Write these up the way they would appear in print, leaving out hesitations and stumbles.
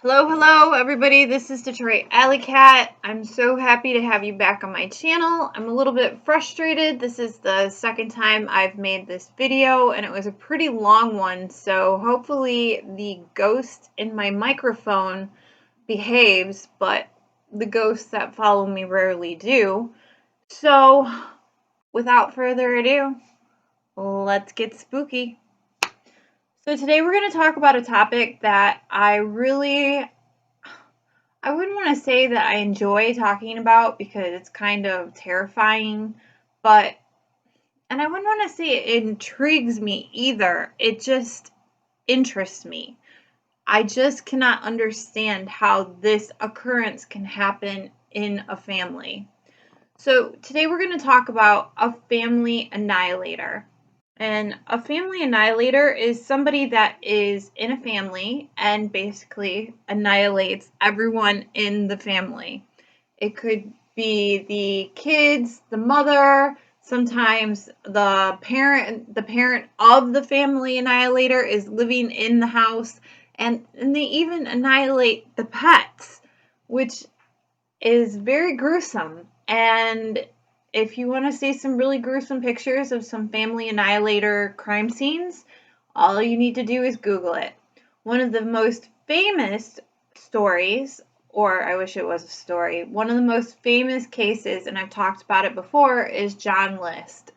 Hello everybody, this is Detroit AllyCat. I'm so happy to have you back on my channel. I'm a little bit frustrated. This is the second time I've made this video and it was a pretty long one, so hopefully the ghost in my microphone behaves, but the ghosts that follow me rarely do. So without further ado, let's get spooky. So today we're going to talk about a topic that I wouldn't want to say that I enjoy talking about because it's kind of terrifying, and I wouldn't want to say it intrigues me either. It just interests me. I just cannot understand how this occurrence can happen in a family. So today we're going to talk about a family annihilator. And a family annihilator is somebody that is in a family and basically annihilates everyone in the family. It could be the kids, the mother, sometimes the parent of the family annihilator is living in the house, and they even annihilate the pets, which is very gruesome. And if you want to see some really gruesome pictures of some family annihilator crime scenes, all you need to do is Google it. One of the most famous stories, or I wish it was a story, one of the most famous cases, and I've talked about it before, is John List.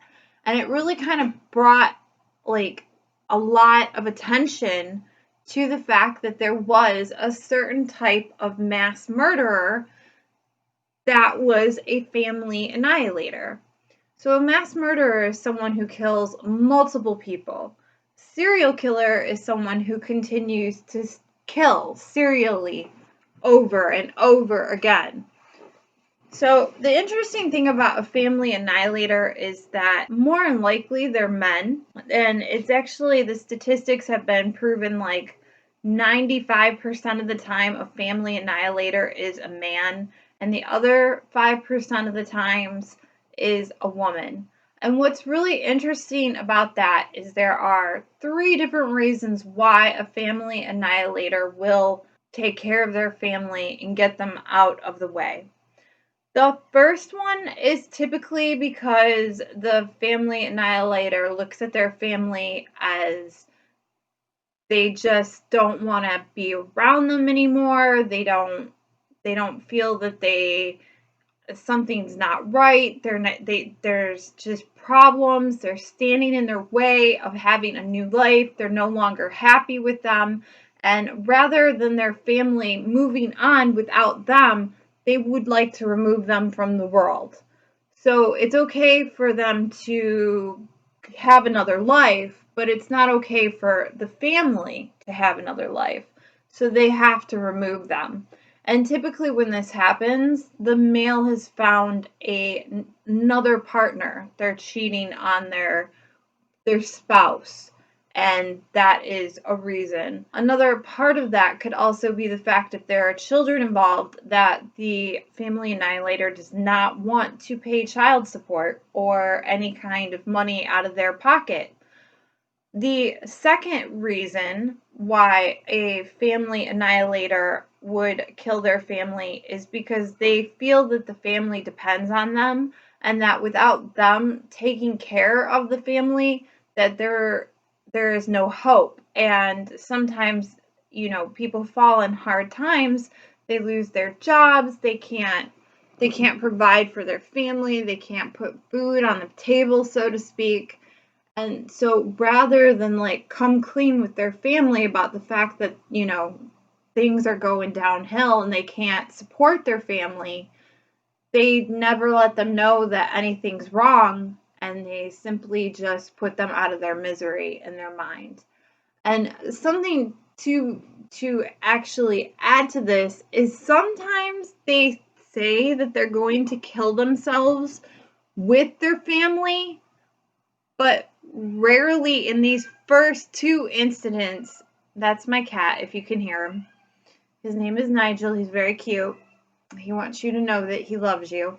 And it really kind of brought a lot of attention to the fact that there was a certain type of mass murderer that was a family annihilator. So a mass murderer is someone who kills multiple people. Serial killer is someone who continues to kill serially over and over again. So the interesting thing about a family annihilator is that more than likely they're men, and it's actually, the statistics have been proven, 95% of the time a family annihilator is a man, and the other 5% of the times is a woman. And what's really interesting about that is there are 3 different reasons why a family annihilator will take care of their family and get them out of the way. The first one is typically because the family annihilator looks at their family as they just don't want to be around them anymore. They don't feel that something's not right. There's just problems. They're standing in their way of having a new life. They're no longer happy with them. And rather than their family moving on without them, they would like to remove them from the world. So it's okay for them to have another life, but it's not okay for the family to have another life. So they have to remove them. And typically when this happens, the male has found another partner. They're cheating on their spouse. And that is a reason. Another part of that could also be the fact if there are children involved that the family annihilator does not want to pay child support or any kind of money out of their pocket. The second reason why a family annihilator would kill their family is because they feel that the family depends on them, and that without them taking care of the family, that there is no hope. And sometimes, people fall in hard times. They lose their jobs. They can't provide for their family. They can't put food on the table, so to speak. And so rather than come clean with their family about the fact that, things are going downhill and they can't support their family, they never let them know that anything's wrong, and they simply just put them out of their misery in their mind. And something to actually add to this is sometimes they say that they're going to kill themselves with their family, but rarely in these first 2 incidents. That's my cat, if you can hear him. His name is Nigel. He's very cute. He wants you to know that he loves you.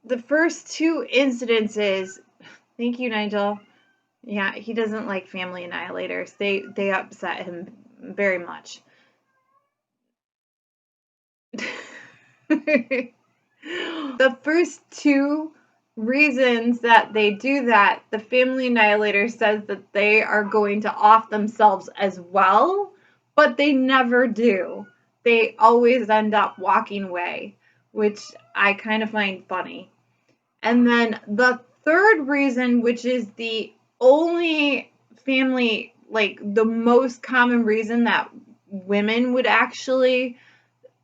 The first 2 incidences, thank you, Nigel. Yeah, he doesn't like family annihilators. They upset him very much. The first two reasons that they do that, the family annihilator says that they are going to off themselves as well, but they never do. They always end up walking away, which I kind of find funny. And then the third reason, which is the only family, like the most common reason that women would actually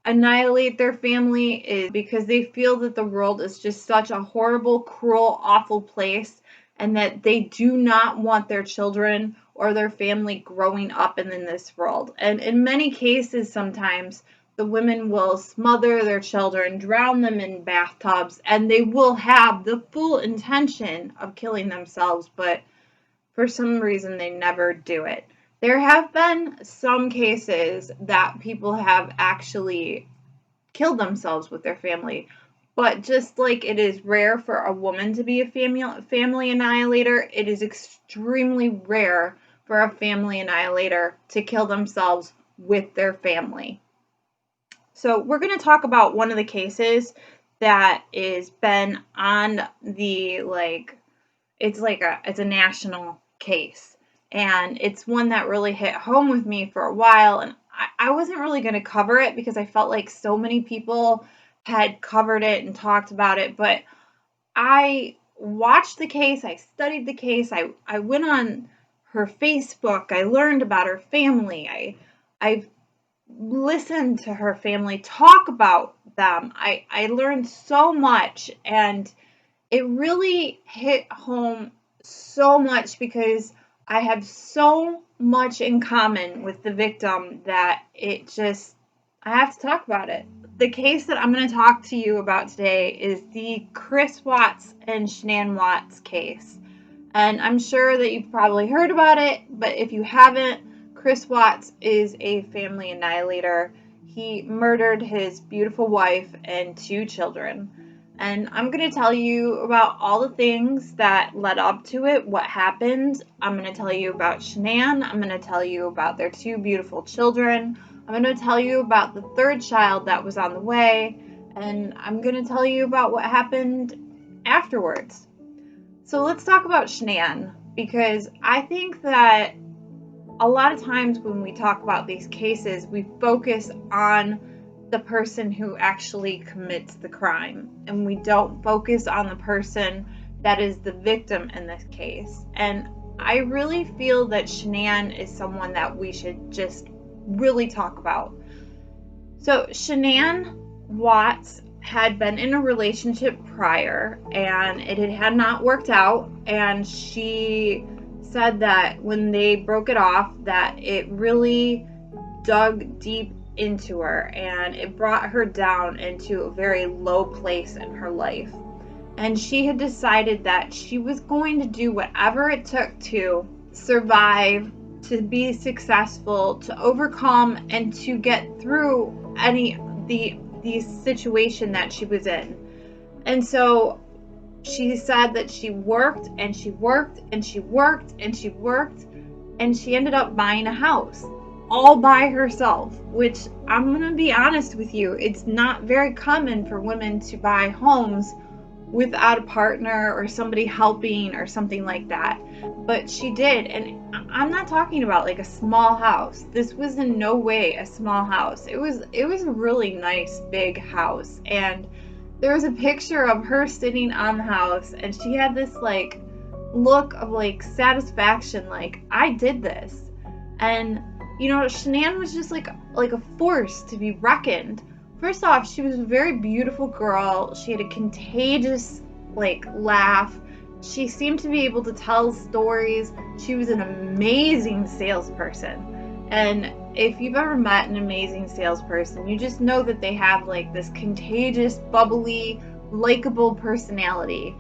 annihilate their family, is because they feel that the world is just such a horrible, cruel, awful place, and that they do not want their children or their family growing up in this world. And in many cases, sometimes the women will smother their children, drown them in bathtubs, and they will have the full intention of killing themselves, but for some reason they never do it. There have been some cases that people have actually killed themselves with their family, but just like it is rare for a woman to be a family annihilator, it is extremely rare for a family annihilator to kill themselves with their family. So we're going to talk about one of the cases that is been on the, like, it's a national case, and it's one that really hit home with me for a while, and I wasn't really going to cover it because I felt like so many people had covered it and talked about it, but I watched the case, I studied the case, I went on her Facebook, I learned about her family, I've listened to her family talk about them. I learned so much, and it really hit home so much because I have so much in common with the victim that it just, I have to talk about it. The case that I'm going to talk to you about today is the Chris Watts and Shanann Watts case. And I'm sure that you've probably heard about it, but if you haven't, Chris Watts is a family annihilator. He murdered his beautiful wife and 2 children. And I'm going to tell you about all the things that led up to it, what happened. I'm going to tell you about Shanann. I'm going to tell you about their 2 beautiful children. I'm going to tell you about the 3rd child that was on the way. And I'm going to tell you about what happened afterwards. So let's talk about Shanann, because I think that a lot of times when we talk about these cases, we focus on the person who actually commits the crime, and we don't focus on the person that is the victim in this case. And I really feel that Shanann is someone that we should just really talk about. So Shanann Watts had been in a relationship prior, and it had not worked out, and she said that when they broke it off, that it really dug deep into her, and it brought her down into a very low place in her life. And she had decided that she was going to do whatever it took to survive, to be successful, to overcome, and to get through the situation that she was in. And so she said that she worked and she worked and she worked and she worked, and she ended up buying a house all by herself, which I'm going to be honest with you, it's not very common for women to buy homes without a partner or somebody helping or something like that. But she did, and I'm not talking about like a small house. This was in no way a small house. It was a really nice big house, and there was a picture of her sitting on the house, and she had this like look of like satisfaction, like I did this. And you know, Shanann was just like a force to be reckoned. First off, she was a very beautiful girl. She had a contagious like laugh. She seemed to be able to tell stories. She was an amazing salesperson. And if you've ever met an amazing salesperson, you just know that they have like this contagious, bubbly, likable personality.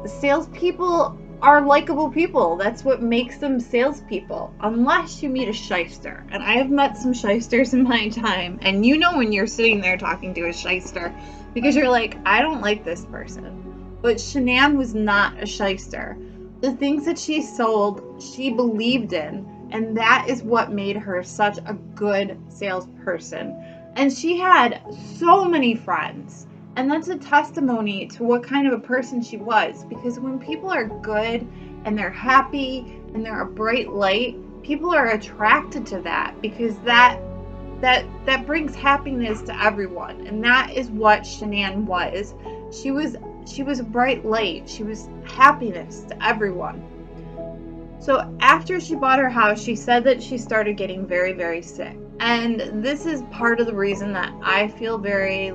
The salespeople are likable people. That's what makes them salespeople, unless you meet a shyster. And I have met some shysters in my time, and you know when you're sitting there talking to a shyster, because you're like, I don't like this person. But Shanann was not a shyster. The things that she sold, she believed in, and that is what made her such a good salesperson. And she had so many friends. And that's a testimony to what kind of a person she was. Because when people are good and they're happy and they're a bright light, people are attracted to that, because that brings happiness to everyone. And that is what Shanann was. She was a bright light. She was happiness to everyone. So after she bought her house, she said that she started getting very, very sick. And this is part of the reason that I feel very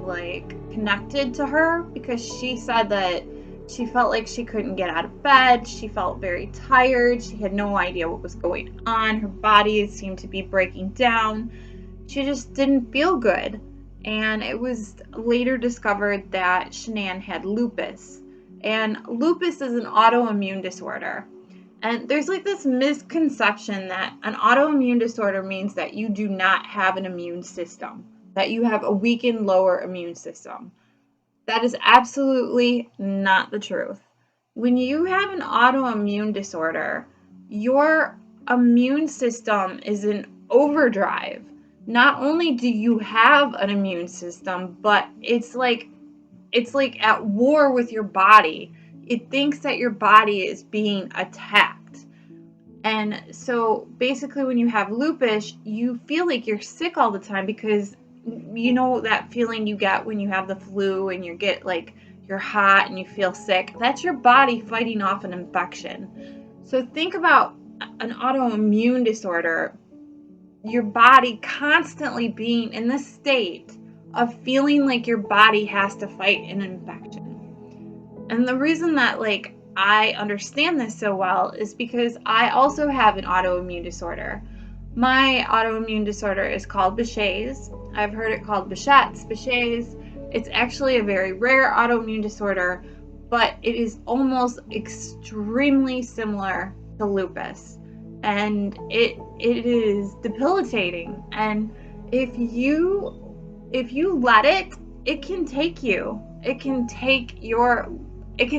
connected to her, because she said that she felt like she couldn't get out of bed. She felt very tired. She had no idea what was going on. Her body seemed to be breaking down. She just didn't feel good. And it was later discovered that Shanann had lupus. And lupus is an autoimmune disorder. And there's this misconception that an autoimmune disorder means that you do not have an immune system, that you have a weakened lower immune system. That is absolutely not the truth. When you have an autoimmune disorder, your immune system is in overdrive. Not only do you have an immune system, but it's like at war with your body. It thinks that your body is being attacked. And so basically when you have lupus, you feel like you're sick all the time, because you know that feeling you get when you have the flu and you get you're hot and you feel sick. That's your body fighting off an infection. So think about an autoimmune disorder, your body constantly being in this state of feeling like your body has to fight an infection. And the reason that I understand this so well is because I also have an autoimmune disorder. My autoimmune disorder is called Behçet's. I've heard it called Behçet's, Behçet's. It's actually a very rare autoimmune disorder, but it is almost extremely similar to lupus. And it is debilitating. And if you let it, it can take you. It can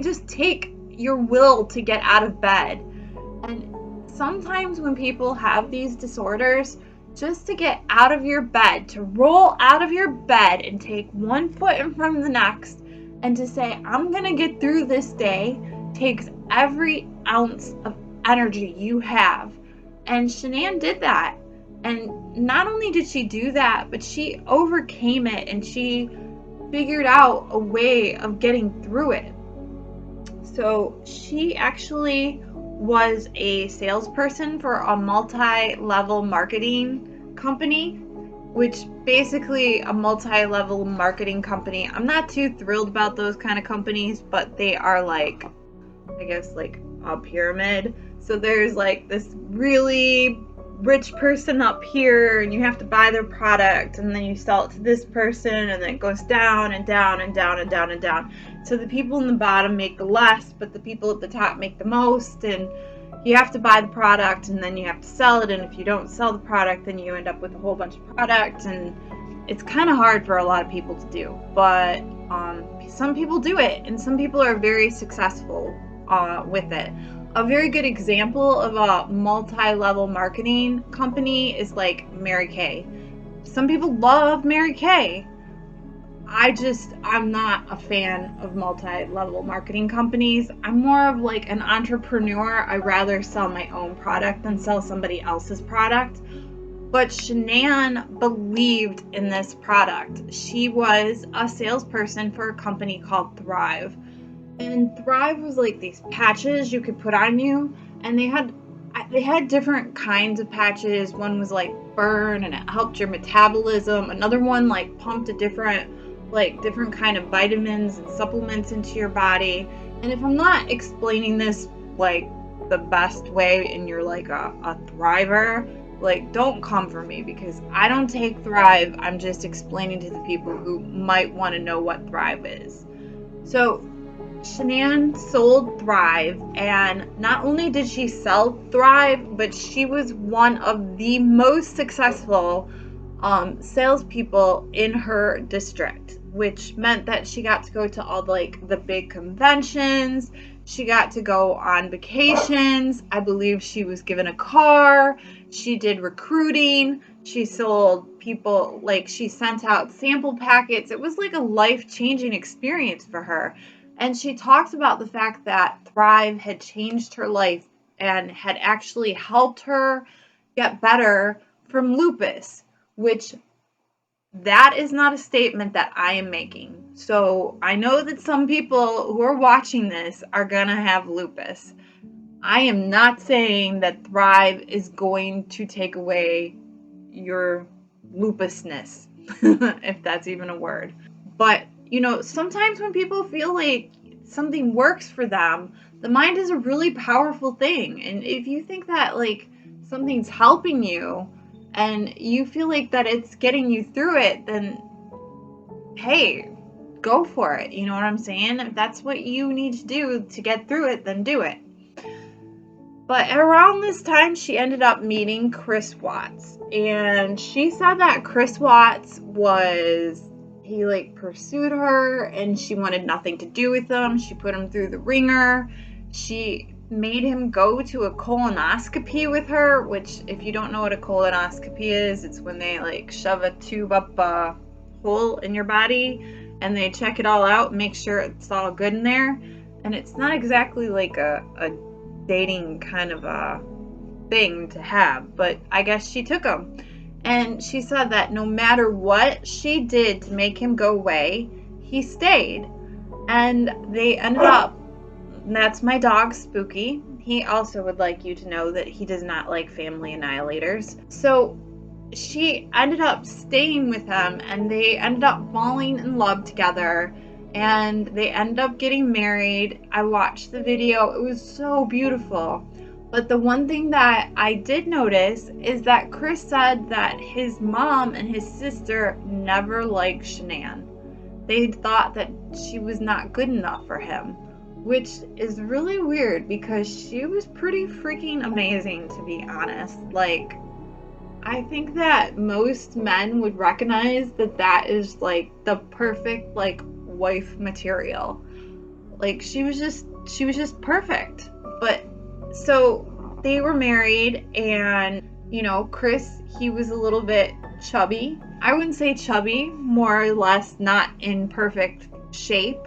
just take your will to get out of bed. And sometimes when people have these disorders, just to get out of your bed, to roll out of your bed and take one foot in front of the next, and to say, I'm gonna get through this day, takes every ounce of energy you have. And Shanann did that. And not only did she do that, but she overcame it, and she figured out a way of getting through it. So she actually was a salesperson for a multi-level marketing company, which basically a multi-level marketing company. I'm not too thrilled about those kind of companies, but they are I guess a pyramid. So there's this really rich person up here, and you have to buy their product, and then you sell it to this person, and then it goes down and down and down and down and down. So the people in the bottom make the less, but the people at the top make the most. And you have to buy the product, and then you have to sell it, and if you don't sell the product, then you end up with a whole bunch of product. And it's kind of hard for a lot of people to do, but some people do it, and some people are very successful with it. A very good example of a multi-level marketing company is Mary Kay. Some people love Mary Kay. I'm not a fan of multi-level marketing companies. I'm more of an entrepreneur. I rather sell my own product than sell somebody else's product. But Shanann believed in this product. She was a salesperson for a company called Thrive. And Thrive was these patches you could put on you, and they had different kinds of patches. One was burn, and it helped your metabolism. Another one pumped a different kind of vitamins and supplements into your body. And if I'm not explaining this the best way, and you're a Thriver, don't come for me, because I don't take Thrive. I'm just explaining to the people who might want to know what Thrive is. So Shanann sold Thrive, and not only did she sell Thrive, but she was one of the most successful salespeople in her district, which meant that she got to go to all the big conventions. She got to go on vacations. I believe she was given a car. She did recruiting. She sold people, like she sent out sample packets. It was like a life-changing experience for her. And she talks about the fact that Thrive had changed her life and had actually helped her get better from lupus, which that is not a statement that I am making. So I know that some people who are watching this are going to have lupus. I am not saying that Thrive is going to take away your lupusness, if that's even a word. But, you know, sometimes when people feel like something works for them, the mind is a really powerful thing. And if you think that, like, something's helping you and you feel like that it's getting you through it, then, hey, go for it. You know what I'm saying? If that's what you need to do to get through it, then do it. But around this time, she ended up meeting Chris Watts. And she said that Chris Watts he like pursued her and she wanted nothing to do with him. She put him through the ringer. She made him go to a colonoscopy with her, which if you don't know what a colonoscopy is, it's when they like shove a tube up a hole in your body and they check it all out and make sure it's all good in there. And it's not exactly like a dating kind of a thing to have, but I guess she took him. And she said that no matter what she did to make him go away, he stayed. And they ended up, that's my dog, Spooky. He also would like you to know that he does not like family annihilators. So she ended up staying with him and they ended up falling in love together. And they ended up getting married. I watched the video. It was so beautiful. But the one thing that I did notice is that Chris said that his mom and his sister never liked Shanann. They thought that she was not good enough for him, which is really weird because she was pretty freaking amazing, to be honest. Like, I think that most men would recognize that that is like the perfect like wife material. Like she was just perfect. But so they were married and you know, Chris, he was a little bit chubby. I wouldn't say chubby, more or less not in perfect shape.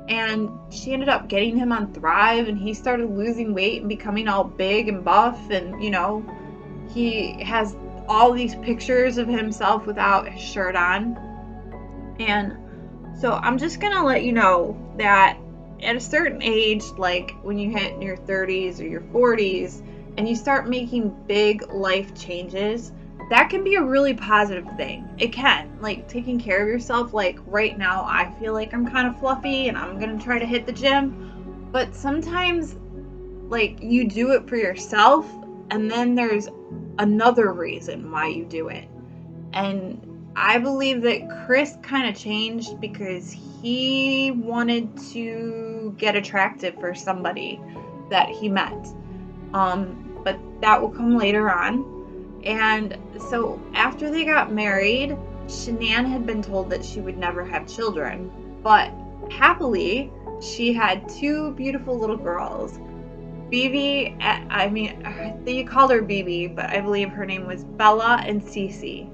And she ended up getting him on Thrive and he started losing weight and becoming all big and buff and you know, he has all these pictures of himself without his shirt on. And so I'm just gonna let you know that at a certain age, like when you hit your 30s or your 40s and you start making big life changes, that can be a really positive thing. It can, like taking care of yourself. Like right now I feel like I'm kind of fluffy and I'm gonna try to hit the gym, but sometimes like you do it for yourself and then there's another reason why you do it. And I believe that Chris kind of changed because he wanted to get attractive for somebody that he met. But that will come later on. And so after they got married, Shanann had been told that she would never have children. But happily, she had two beautiful little girls. Bibi, I mean, they called her Bibi, but I believe her name was Bella and Cece.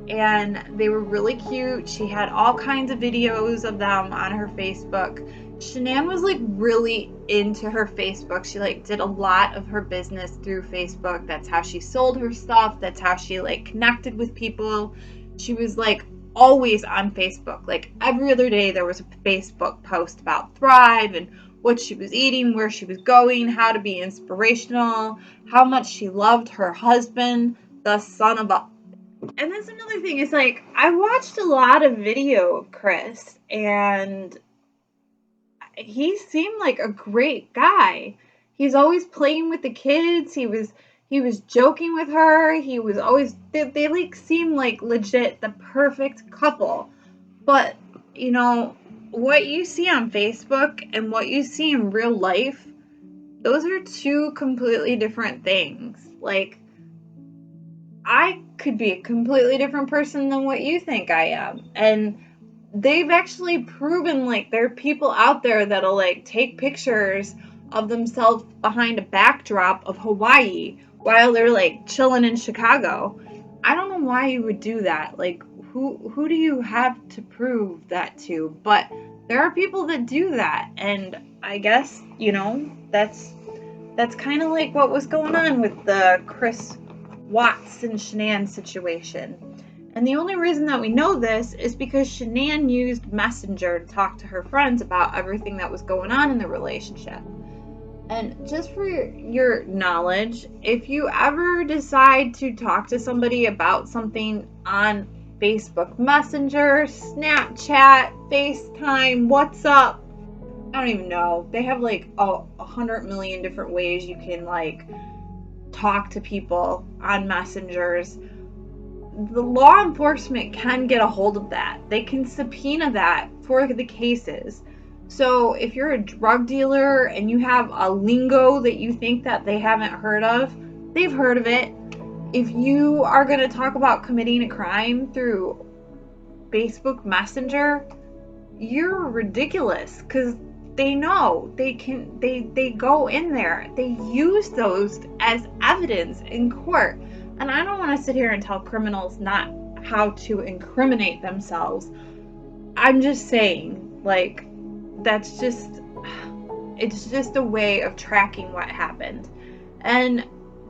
And they were really cute. She had all kinds of videos of them on her Facebook. Shanann was like really into her Facebook. She like did a lot of her business through Facebook. That's how she sold her stuff. That's how she like connected with people. She was like always on Facebook. Like every other day there was a Facebook post about Thrive and what she was eating, where she was going, how to be inspirational, how much she loved her husband, the son of a... And that's another thing, is like, I watched a lot of video of Chris, and he seemed like a great guy. He's always playing with the kids. He was joking with her. He was always, they like seem like legit the perfect couple. But, you know, what you see on Facebook and what you see in real life, those are two completely different things. Like, I could be a completely different person than what you think I am. And they've actually proven, like, there are people out there that'll, like, take pictures of themselves behind a backdrop of Hawaii while they're, like, chilling in Chicago. I don't know why you would do that. Like, who do you have to prove that to? But there are people that do that, and I guess, that's kind of like what was going on with the Chris Watts and Shanann situation. And the only reason that we know this is because Shanann used Messenger to talk to her friends about everything that was going on in the relationship. And just for your knowledge, if you ever decide to talk to somebody about something on Facebook Messenger, Snapchat, FaceTime, WhatsApp, I don't even know. They have like 100 million different ways you can like talk to people on messengers. The law enforcement can get a hold of that. They can subpoena that for the cases. So if you're a drug dealer and you have a lingo that you think that they haven't heard of, they've heard of it. If you are going to talk about committing a crime through Facebook Messenger, you're ridiculous, because they know they go in there. They use those as evidence in court. And I don't want to sit here and tell criminals not how to incriminate themselves. I'm just saying, like, it's just a way of tracking what happened. And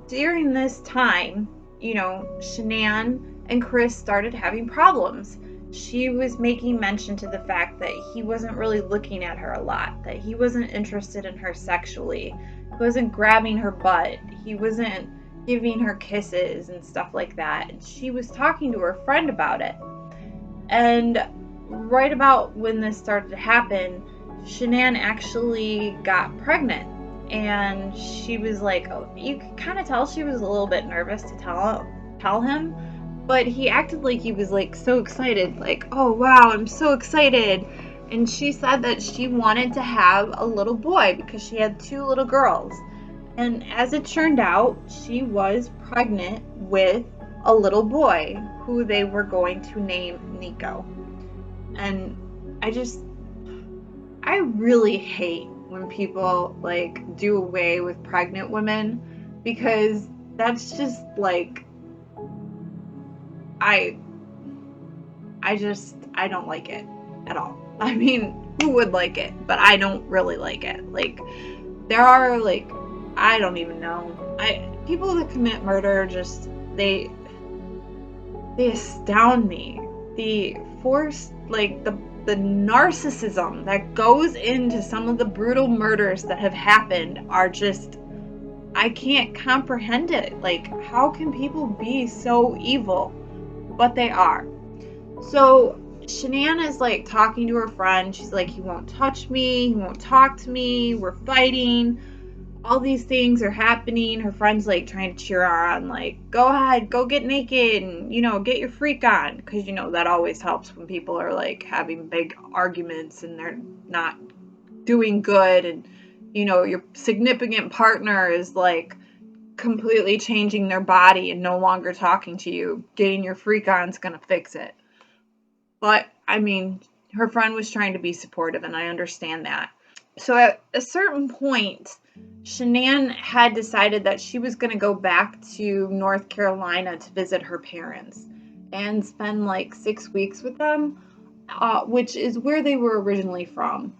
during this time, Shanann and Chris started having problems. She was making mention to the fact that he wasn't really looking at her a lot, that he wasn't interested in her sexually, he wasn't grabbing her butt, he wasn't giving her kisses and stuff like that. And she was talking to her friend about it. And right about when this started to happen, Shanann actually got pregnant. And she was like, you could kind of tell she was a little bit nervous to tell him. But he acted like he was like so excited, like, oh wow, I'm so excited. And she said that she wanted to have a little boy because she had 2 little girls. And as it turned out, she was pregnant with a little boy who they were going to name Nico. And I really hate when people like do away with pregnant women, because that's just like, I don't like it at all. I mean, who would like it? But I don't really like it. Like, there are like, I don't even know. People that commit murder just, they astound me. The force, like the narcissism that goes into some of the brutal murders that have happened are just, I can't comprehend it. Like, how can people be so evil? But they are. So Shanann is like talking to her friend. She's like, he won't touch me, he won't talk to me, we're fighting, all these things are happening. Her friend's like trying to cheer her on, like, go ahead, go get naked and get your freak on, because that always helps when people are like having big arguments and they're not doing good, and your significant partner is like completely changing their body and no longer talking to you. Getting your freak on is gonna fix it. But I mean, her friend was trying to be supportive, and I understand that. So at a certain point, Shanann had decided that she was going to go back to North Carolina to visit her parents and spend like 6 weeks with them, which is where they were originally from.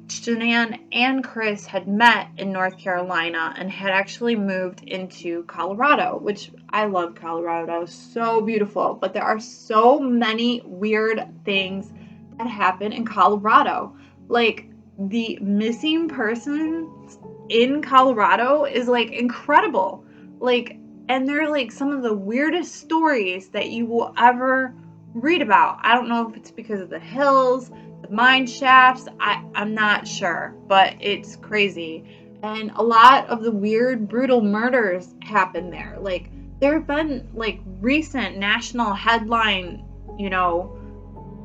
Shanann and Chris had met in North Carolina and had actually moved into Colorado, which I love Colorado. So beautiful. But there are so many weird things that happen in Colorado. Like, the missing persons in Colorado is like incredible. Like, and they're like some of the weirdest stories that you will ever read about. I don't know if it's because of the hills, the mine shafts, I'm not sure, but it's crazy. And a lot of the weird, brutal murders happen there. Like, there have been like recent national headline,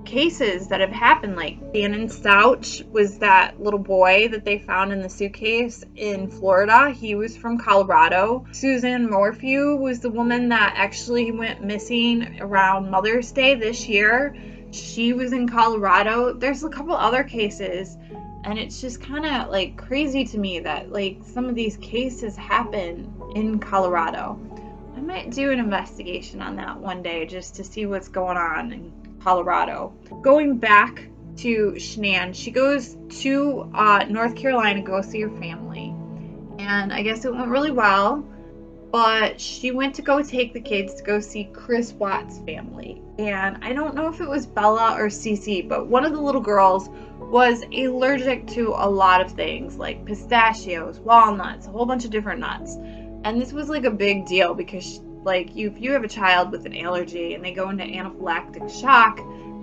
cases that have happened. Like, Bannon Stouch was that little boy that they found in the suitcase in Florida. He was from Colorado. Suzanne Morphew was the woman that actually went missing around Mother's Day this year. She was in Colorado. There's a couple other cases, and it's just kind of like crazy to me that like some of these cases happen in Colorado. might do an investigation on that one day just to see what's going on in Colorado. Going back to Shanann, she goes to North Carolina to go see her family. And I guess it went really well, but she went to go take the kids to go see Chris Watts' family. And I don't know if it was Bella or Cece, but one of the little girls was allergic to a lot of things like pistachios, walnuts, a whole bunch of different nuts. And this was like a big deal because like if you have a child with an allergy and they go into anaphylactic shock,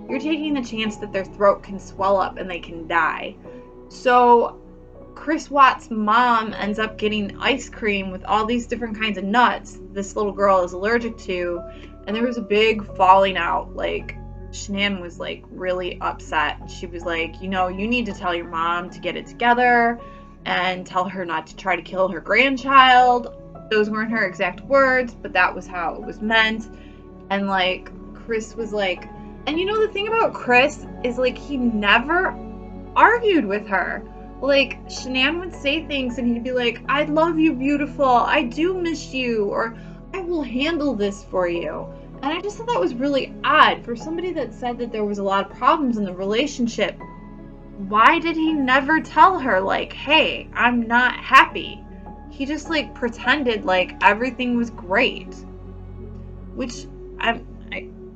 you're taking the chance that their throat can swell up and they can die. So Chris Watts' mom ends up getting ice cream with all these different kinds of nuts this little girl is allergic to, and there was a big falling out. Like, Shanann was like really upset. She was like, you need to tell your mom to get it together and tell her not to try to kill her grandchild. Those weren't her exact words, but that was how it was meant. And like, Chris was like, and the thing about Chris is like, he never argued with her. Like, Shanann would say things and he'd be like, I love you, beautiful. I do miss you. Or I will handle this for you. And I just thought that was really odd for somebody that said that there was a lot of problems in the relationship. Why did he never tell her, like, hey, I'm not happy? He just like pretended like everything was great. Which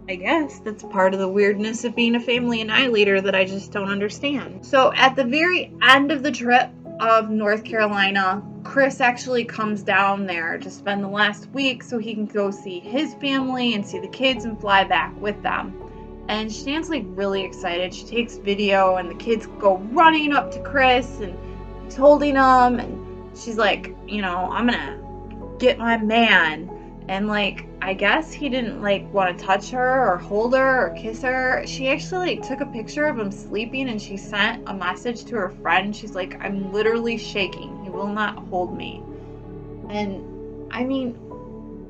I guess that's part of the weirdness of being a family annihilator that I just don't understand. So at the very end of the trip of North Carolina, Chris actually comes down there to spend the last week so he can go see his family and see the kids and fly back with them. And Shanann's like really excited. She takes video and the kids go running up to Chris and he's holding them and she's like, I'm gonna get my man. And like, I guess he didn't like want to touch her or hold her or kiss her. She actually like took a picture of him sleeping and she sent a message to her friend. She's like, I'm literally shaking. He will not hold me. And I mean,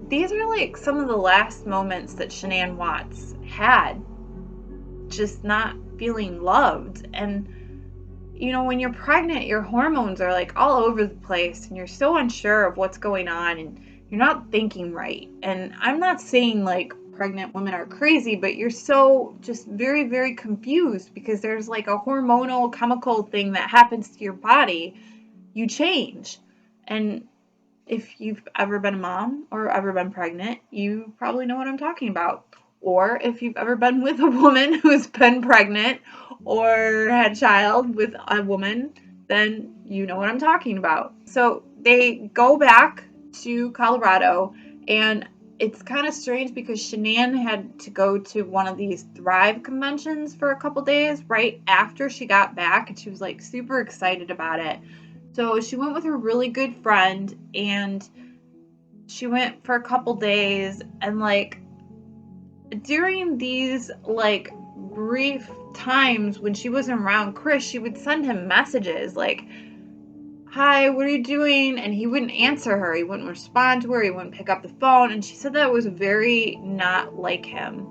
these are like some of the last moments that Shanann Watts had, just not feeling loved. And when you're pregnant, your hormones are like all over the place and you're so unsure of what's going on and you're not thinking right. And I'm not saying like pregnant women are crazy, but you're so just very, very confused because there's like a hormonal chemical thing that happens to your body. You change. And if you've ever been a mom or ever been pregnant, you probably know what I'm talking about. Or if you've ever been with a woman who's been pregnant or had a child with a woman, then you know what I'm talking about. So they go back to Colorado, and it's kind of strange because Shanann had to go to one of these Thrive conventions for a couple days right after she got back, and she was like super excited about it. So she went with her really good friend, and she went for a couple days, and like during these like brief times when she wasn't around Chris, she would send him messages like, hi, what are you doing? And he wouldn't answer her. He wouldn't respond to her. He wouldn't pick up the phone. And she said that was very not like him.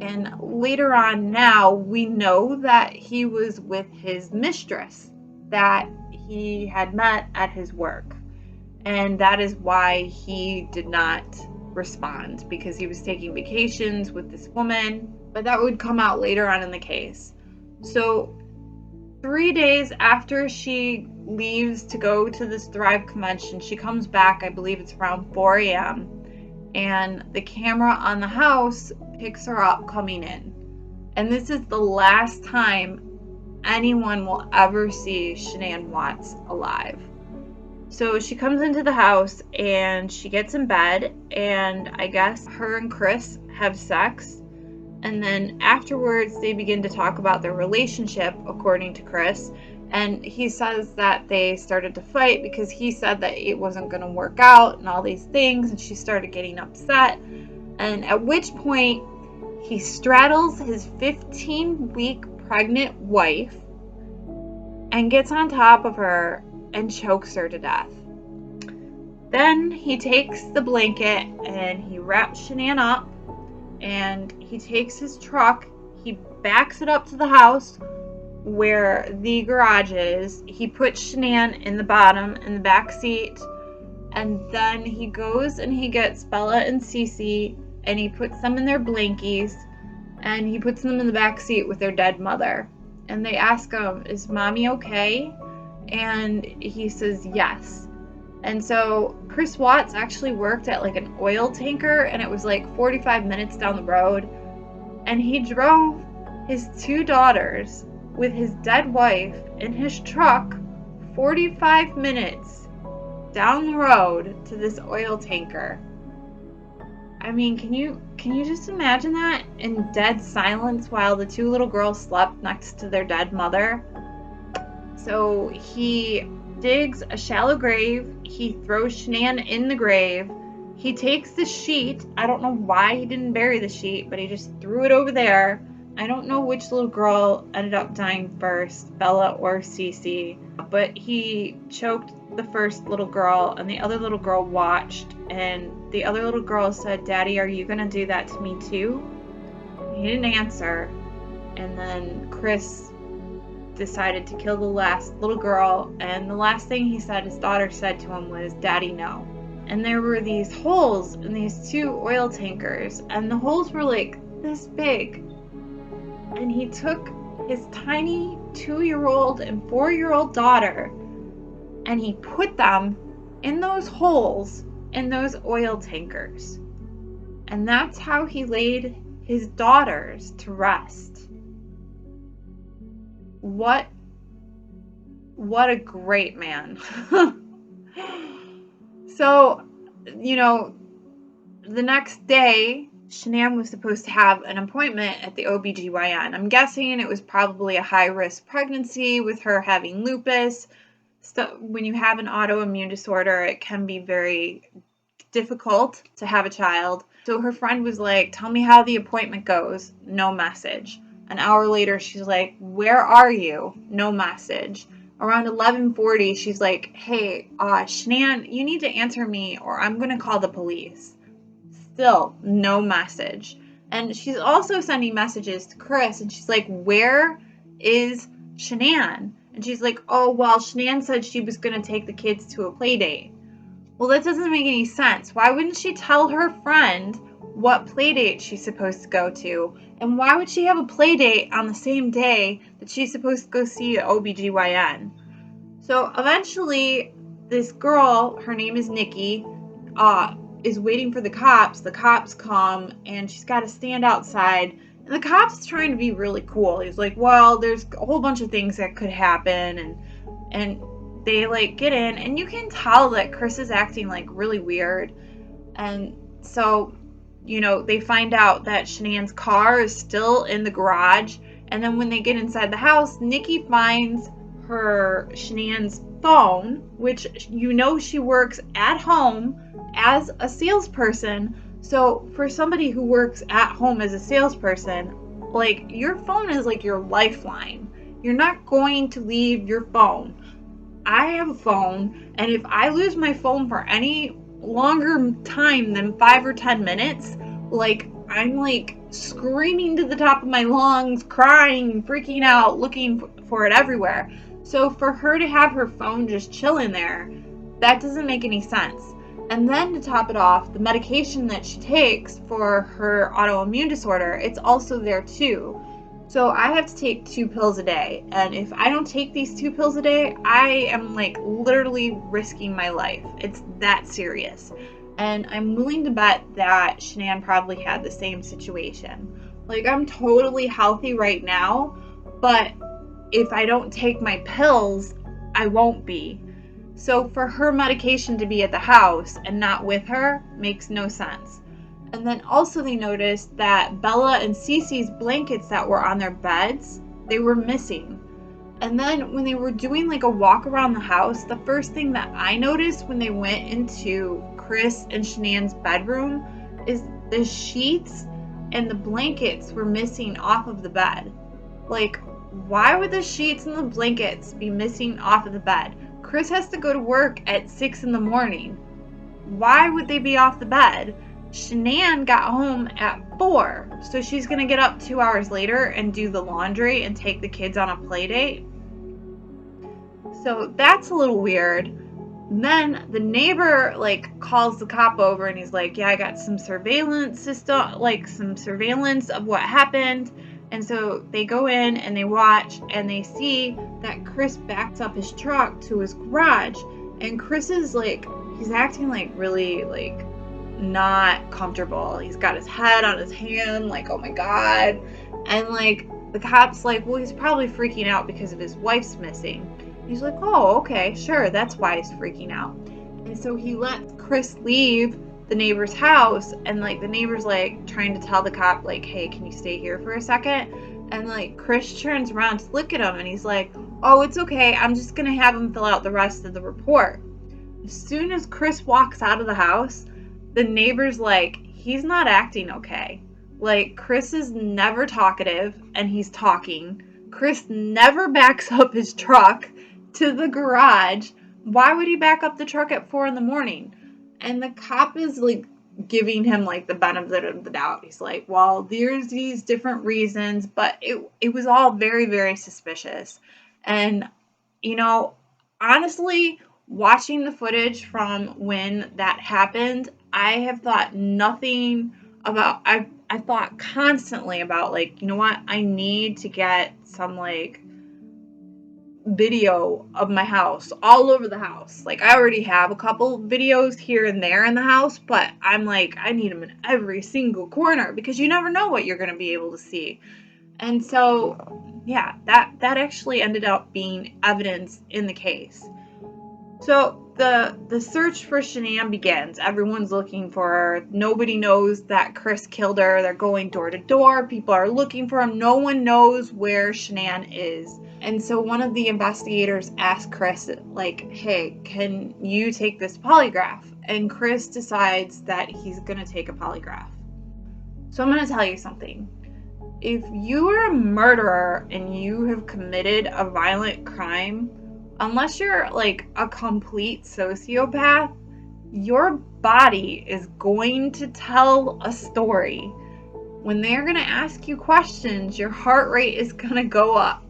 And later on now, we know that he was with his mistress that he had met at his work. And that is why he did not respond, because he was taking vacations with this woman. But that would come out later on in the case. So 3 days after she leaves to go to this Thrive convention, she comes back, I believe it's around 4 a.m. and the camera on the house picks her up coming in. And this is the last time anyone will ever see Shanann Watts alive. So she comes into the house and she gets in bed, and I guess her and Chris have sex. And then afterwards, they begin to talk about their relationship, according to Chris. And he says that they started to fight because he said that it wasn't going to work out and all these things. And she started getting upset. And at which point, he straddles his 15-week pregnant wife and gets on top of her and chokes her to death. Then he takes the blanket and he wraps Shanann up. And he takes his truck, he backs it up to the house where the garage is. He puts Shanann in the bottom, in the back seat, And then he goes and he gets Bella and Cece and he puts them in their blankies and he puts them in the back seat with their dead mother. And they ask him, is mommy okay? And he says yes. And so Chris Watts actually worked at like an oil tanker, and it was like 45 minutes down the road. And he drove his 2 daughters with his dead wife in his truck 45 minutes down the road to this oil tanker. I mean, can you just imagine that in dead silence while the 2 little girls slept next to their dead mother? So he digs a shallow grave, he throws Shanann in the grave, he takes the sheet. I don't know why he didn't bury the sheet, but he just threw it over there. I don't know which little girl ended up dying first, Bella or Cece, but he choked the first little girl, and the other little girl watched, and the other little girl said, Daddy, are you gonna do that to me too? He didn't answer, and then Chris decided to kill the last little girl, and the last thing he said, his daughter said to him, was, Daddy, no. And there were these holes in these 2 oil tankers, and the holes were like this big. And he took his tiny 2-year-old and 4-year-old daughter and he put them in those holes in those oil tankers. And that's how he laid his daughters to rest. What a great man. So, the next day, Shanann was supposed to have an appointment at the OBGYN. I'm guessing it was probably a high-risk pregnancy with her having lupus. So when you have an autoimmune disorder, it can be very difficult to have a child. So her friend was like, tell me how the appointment goes. No message. An hour later, she's like, where are you? No message. Around 11:40, she's like, hey, Shanann, you need to answer me or I'm going to call the police. Still, no message. And she's also sending messages to Chris, and she's like, where is Shanann? And she's like, oh, well, Shanann said she was going to take the kids to a play date. Well, that doesn't make any sense. Why wouldn't she tell her friend what play date she's supposed to go to? And why would she have a play date on the same day that she's supposed to go see an OBGYN? So eventually, this girl, her name is Nikki, is waiting for the cops. The cops come, and she's got to stand outside. And the cop's trying to be really cool. He's like, well, there's a whole bunch of things that could happen. And they, like, get in. And you can tell that Chris is acting, like, really weird. And so, they find out that Shanann's car is still in the garage. And then when they get inside the house, Nikki finds Shanann's phone, which she works at home as a salesperson. So for somebody who works at home as a salesperson, like, your phone is like your lifeline. You're not going to leave your phone. I have a phone, and if I lose my phone for any longer time than 5 or 10 minutes, like, I'm like screaming to the top of my lungs, crying, freaking out, looking for it everywhere. So for her to have her phone just chilling there, that doesn't make any sense. And then to top it off, the medication that she takes for her autoimmune disorder, it's also there too. So I have to take 2 pills a day. And if I don't take these 2 pills a day, I am like literally risking my life. It's that serious. And I'm willing to bet that Shanann probably had the same situation. Like, I'm totally healthy right now, but if I don't take my pills, I won't be. So for her medication to be at the house and not with her makes no sense. And then also they noticed that Bella and Cece's blankets that were on their beds, they were missing. And then when they were doing like a walk around the house, the first thing that I noticed when they went into Chris and Shanann's bedroom is the sheets and the blankets were missing off of the bed. Like, why would the sheets and the blankets be missing off of the bed? Chris has to go to work at 6 in the morning. Why would they be off the bed? Shanann got home at 4, so she's going to get up 2 hours later and do the laundry and take the kids on a play date. So that's a little weird. Then the neighbor like calls the cop over and he's like, yeah, I got some surveillance system, like some surveillance of what happened. And so they go in and they watch and they see that Chris backs up his truck to his garage, and Chris is like, he's acting like really like not comfortable. He's got his head on his hand, like, oh my God. And like the cop's like, well, he's probably freaking out because of his wife's missing. He's like, oh, okay, sure, that's why he's freaking out. And so he lets Chris leave the neighbor's house, and like the neighbor's like trying to tell the cop, like, hey, can you stay here for a second? And like Chris turns around to look at him and he's like, oh, it's okay, I'm just gonna have him fill out the rest of the report. As soon as Chris walks out of the house, the neighbor's like, he's not acting okay. Like, Chris is never talkative and he's talking. Chris never backs up his truck to the garage. Why would he back up the truck at 4 a.m? And the cop is like giving him like the benefit of the doubt. He's like, well, there's these different reasons, but it was all very, very suspicious. And, you know, honestly, watching the footage from when that happened, I have thought nothing about, I thought constantly about, like, you know what, I need to get some like video of my house all over the house. Like, I already have a couple videos here and there in the house, but I'm like, I need them in every single corner because you never know what you're going to be able to see. And so, yeah, that actually ended up being evidence in the case. So the search for Shanann begins. Everyone's looking for her. Nobody knows that Chris killed her. They're going door to door. People are looking for him. No one knows where Shanann is. And so one of the investigators asked Chris, like, hey, can you take this polygraph? And Chris decides that he's going to take a polygraph. So I'm going to tell you something. If you are a murderer and you have committed a violent crime, unless you're like a complete sociopath, your body is going to tell a story. When they're going to ask you questions, your heart rate is going to go up.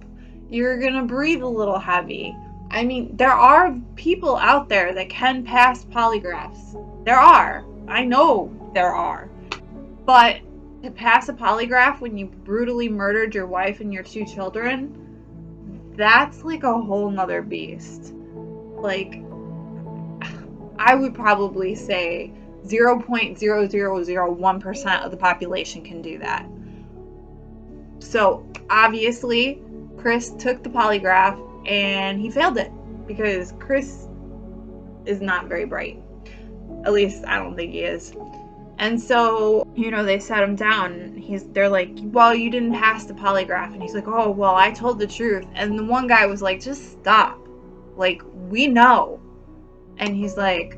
You're going to breathe a little heavy. I mean, there are people out there that can pass polygraphs. There are. I know there are. But to pass a polygraph when you brutally murdered your wife and your 2 children, that's like a whole nother beast. Like, I would probably say 0.0001% of the population can do that. So obviously Chris took the polygraph and he failed it because Chris is not very bright. At least I don't think he is. And so, you know, they sat him down. They're like, well, you didn't pass the polygraph. And he's like, oh, well, I told the truth. And the one guy was like, just stop. Like, we know. And he's like,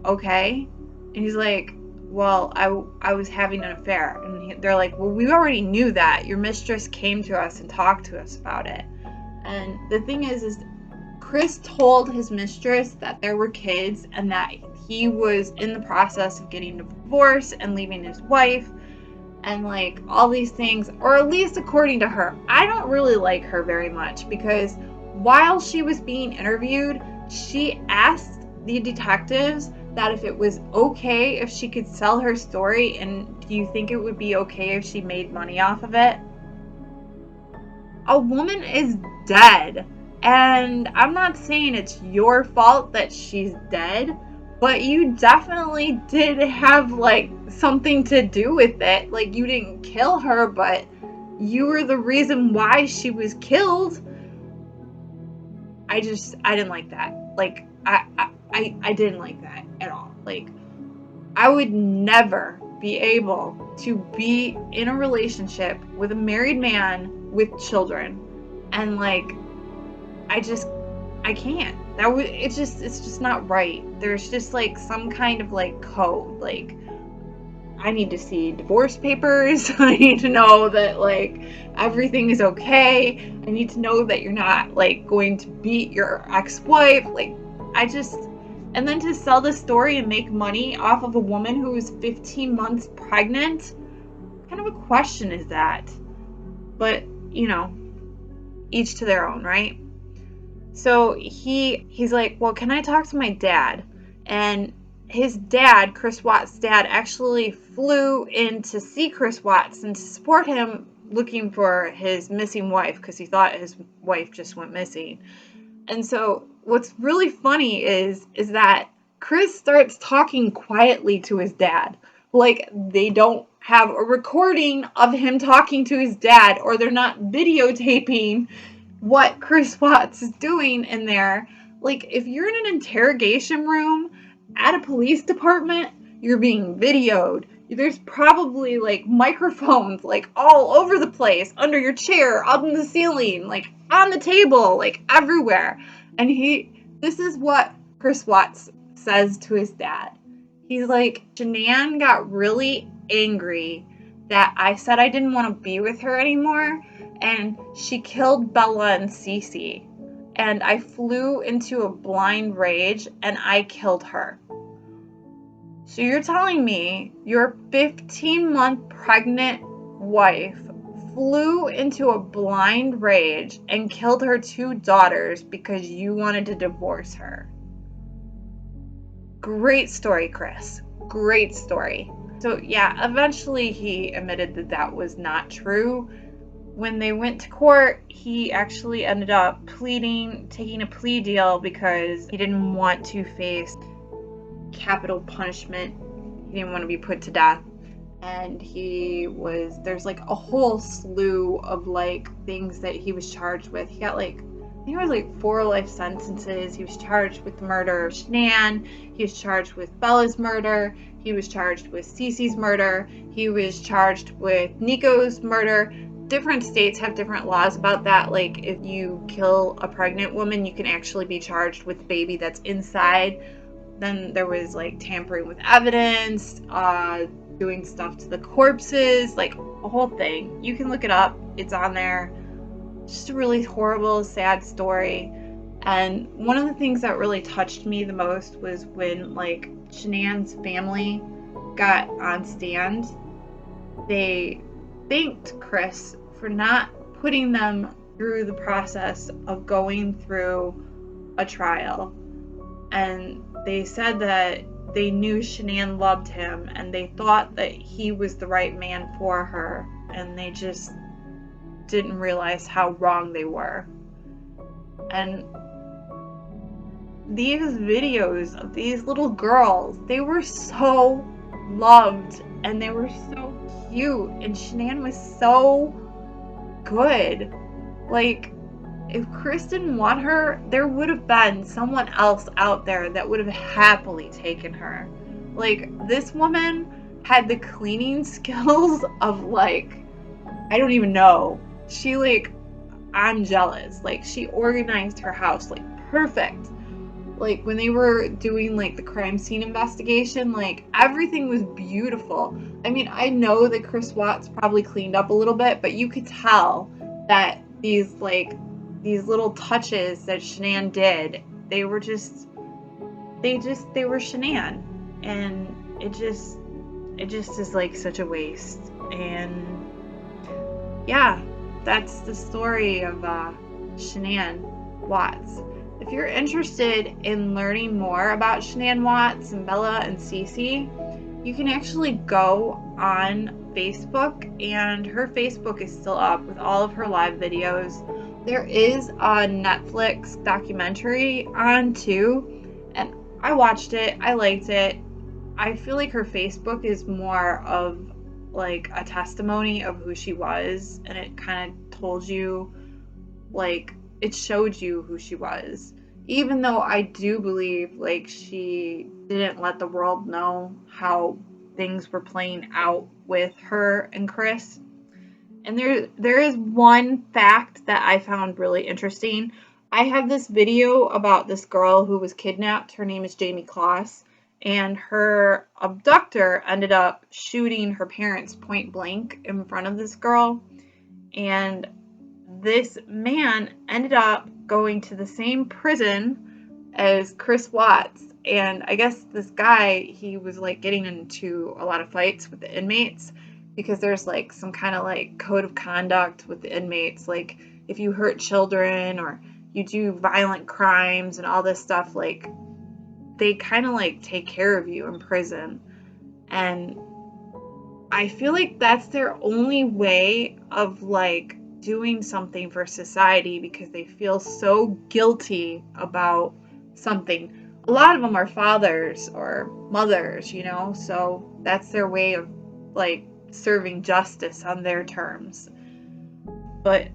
okay. And he's like, well, I was having an affair. And they're like, well, we already knew that. Your mistress came to us and talked to us about it. And the thing is Chris told his mistress that there were kids and that he was in the process of getting a divorce and leaving his wife and like all these things, or at least according to her. I don't really like her very much because while she was being interviewed, she asked the detectives that if it was okay if she could sell her story, and do you think it would be okay if she made money off of it? A woman is dead. And I'm not saying it's your fault that she's dead, but you definitely did have like something to do with it. Like, you didn't kill her, but you were the reason why she was killed. I didn't like that. Like, I didn't like that at all. Like, I would never be able to be in a relationship with a married man with children. And like, I can't. It's just not right. There's just like some kind of like code. Like, I need to see divorce papers. I need to know that like everything is okay. I need to know that you're not like going to beat your ex-wife. Like, and then to sell this story and make money off of a woman who is 15 months pregnant, what kind of a question is that? But, you know, each to their own, right? So he's like, well, can I talk to my dad? And his dad, Chris Watts' dad, actually flew in to see Chris Watts and to support him looking for his missing wife, because he thought his wife just went missing. And so what's really funny is that Chris starts talking quietly to his dad. Like, they don't have a recording of him talking to his dad, or they're not videotaping what Chris Watts is doing in there. Like, if you're in an interrogation room at a police department, you're being videoed. There's probably like microphones like all over the place, under your chair, up in the ceiling, like on the table, like everywhere. And this is what Chris Watts says to his dad. He's like, Shanann got really angry that I said I didn't want to be with her anymore, and she killed Bella and Cece. And I flew into a blind rage and I killed her. So you're telling me your 15-month pregnant wife flew into a blind rage and killed her 2 daughters because you wanted to divorce her? Great story, Chris. Great story. So yeah, eventually he admitted that that was not true. When they went to court, he actually ended up taking a plea deal because he didn't want to face capital punishment. He didn't want to be put to death. And there's like a whole slew of like things that he was charged with. He got like, I think it was like 4 life sentences. He was charged with the murder of Shanann. He was charged with Bella's murder. He was charged with Cece's murder. He was charged with Nico's murder. Different states have different laws about that. Like, if you kill a pregnant woman, you can actually be charged with the baby that's inside. Then there was like tampering with evidence, doing stuff to the corpses, like a whole thing. You can look it up. It's on there. Just a really horrible, sad story. And one of the things that really touched me the most was when like Shanann's family got on stand. They thanked Chris for not putting them through the process of going through a trial. And they said that they knew Shanann loved him and they thought that he was the right man for her, and they just didn't realize how wrong they were. And these videos of these little girls, they were so loved and they were so cute, and Shanann was so good. Like, if Chris didn't want her, there would have been someone else out there that would have happily taken her. Like, this woman had the cleaning skills of like, I don't even know. She like, I'm jealous. Like, she organized her house like perfect. Like, when they were doing like the crime scene investigation, like everything was beautiful. I mean, I know that Chris Watts probably cleaned up a little bit, but you could tell that these little touches that Shanann did, they were Shanann, and it just is like such a waste. And yeah, that's the story of Shanann Watts. If you're interested in learning more about Shanann Watts and Bella and Cece, you can actually go on Facebook, and her Facebook is still up with all of her live videos. There is a Netflix documentary on too, and I watched it. I liked it. I feel like her Facebook is more of like a testimony of who she was, and it kind of told you, like, it showed you who she was. Even though I do believe like she didn't let the world know how things were playing out with her and Chris. And there is one fact that I found really interesting. I have this video about this girl who was kidnapped. Her name is Jamie Kloss, and her abductor ended up shooting her parents point blank in front of this girl. And this man ended up going to the same prison as Chris Watts. And I guess this guy, he was like getting into a lot of fights with the inmates, because there's like some kind of like code of conduct with the inmates. Like, if you hurt children or you do violent crimes and all this stuff, like, they kind of like take care of you in prison. And I feel like that's their only way of like doing something for society, because they feel so guilty about something. A lot of them are fathers or mothers, you know, so that's their way of like serving justice on their terms. But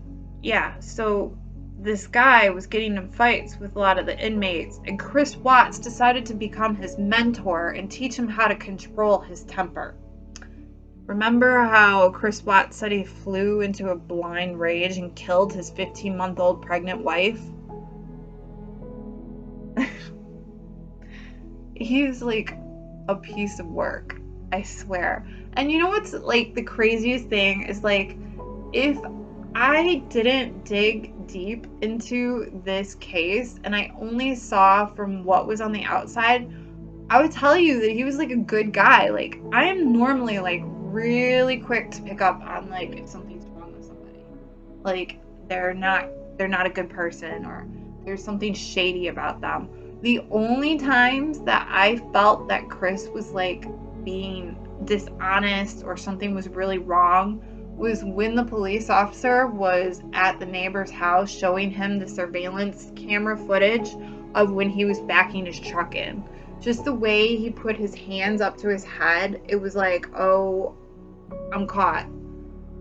yeah, so this guy was getting in fights with a lot of the inmates, and Chris Watts decided to become his mentor and teach him how to control his temper. Remember how Chris Watts said he flew into a blind rage and killed his 15-month-old pregnant wife? He's like a piece of work, I swear. And you know what's like the craziest thing is, like, if I didn't dig deep into this case and I only saw from what was on the outside, I would tell you that he was like a good guy. Like, I am normally like really quick to pick up on like if something's wrong with somebody. Like, they're not a good person, or there's something shady about them. The only times that I felt that Chris was like being dishonest or something was really wrong was when the police officer was at the neighbor's house showing him the surveillance camera footage of when he was backing his truck in. Just the way he put his hands up to his head, it was like, oh, I'm caught.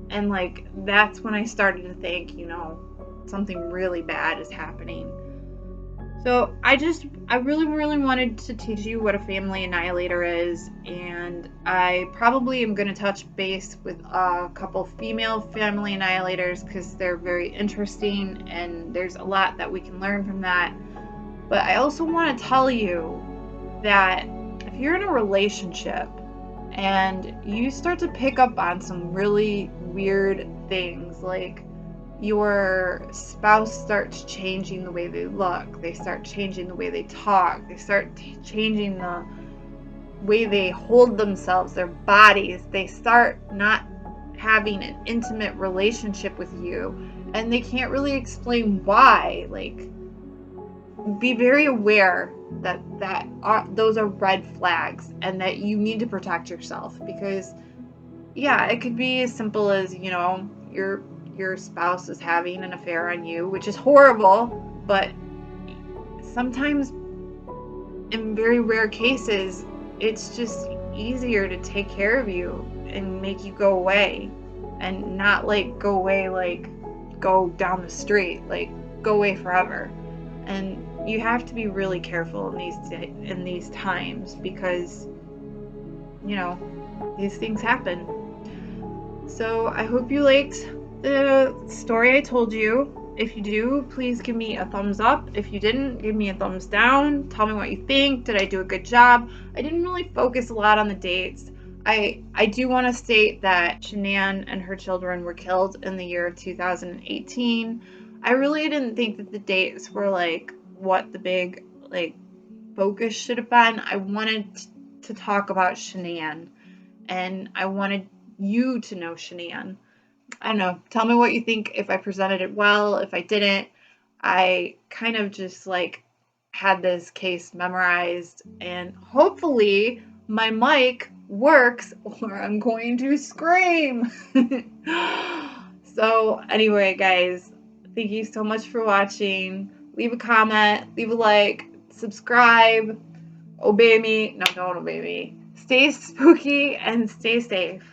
And like, that's when I started to think, you know, something really bad is happening. So I really, really wanted to teach you what a family annihilator is, and I probably am going to touch base with a couple female family annihilators because they're very interesting and there's a lot that we can learn from that. But I also want to tell you that if you're in a relationship and you start to pick up on some really weird things, like your spouse starts changing the way they look, they start changing the way they talk, they start changing the way they hold themselves, their bodies, they start not having an intimate relationship with you and they can't really explain why, like, be very aware that those are red flags and that you need to protect yourself. Because yeah, it could be as simple as, you know, your spouse is having an affair on you, which is horrible, but sometimes in very rare cases it's just easier to take care of you and make you go away, and not like go away like go down the street, like go away forever. And you have to be really careful in these times, because you know, these things happen. So I hope you liked the story I told you. If you do, please give me a thumbs up. If you didn't, give me a thumbs down. Tell me what you think. Did I do a good job? I didn't really focus a lot on the dates. I do want to state that Shanann and her children were killed in the year of 2018. I really didn't think that the dates were like what the big like focus should have been. I wanted to talk about Shanann, and I wanted you to know Shanann. I don't know. Tell me what you think, if I presented it well, if I didn't. I kind of just like had this case memorized, and hopefully my mic works or I'm going to scream. So anyway, guys, thank you so much for watching. Leave a comment, leave a like, subscribe, obey me. No, don't obey me. Stay spooky and stay safe.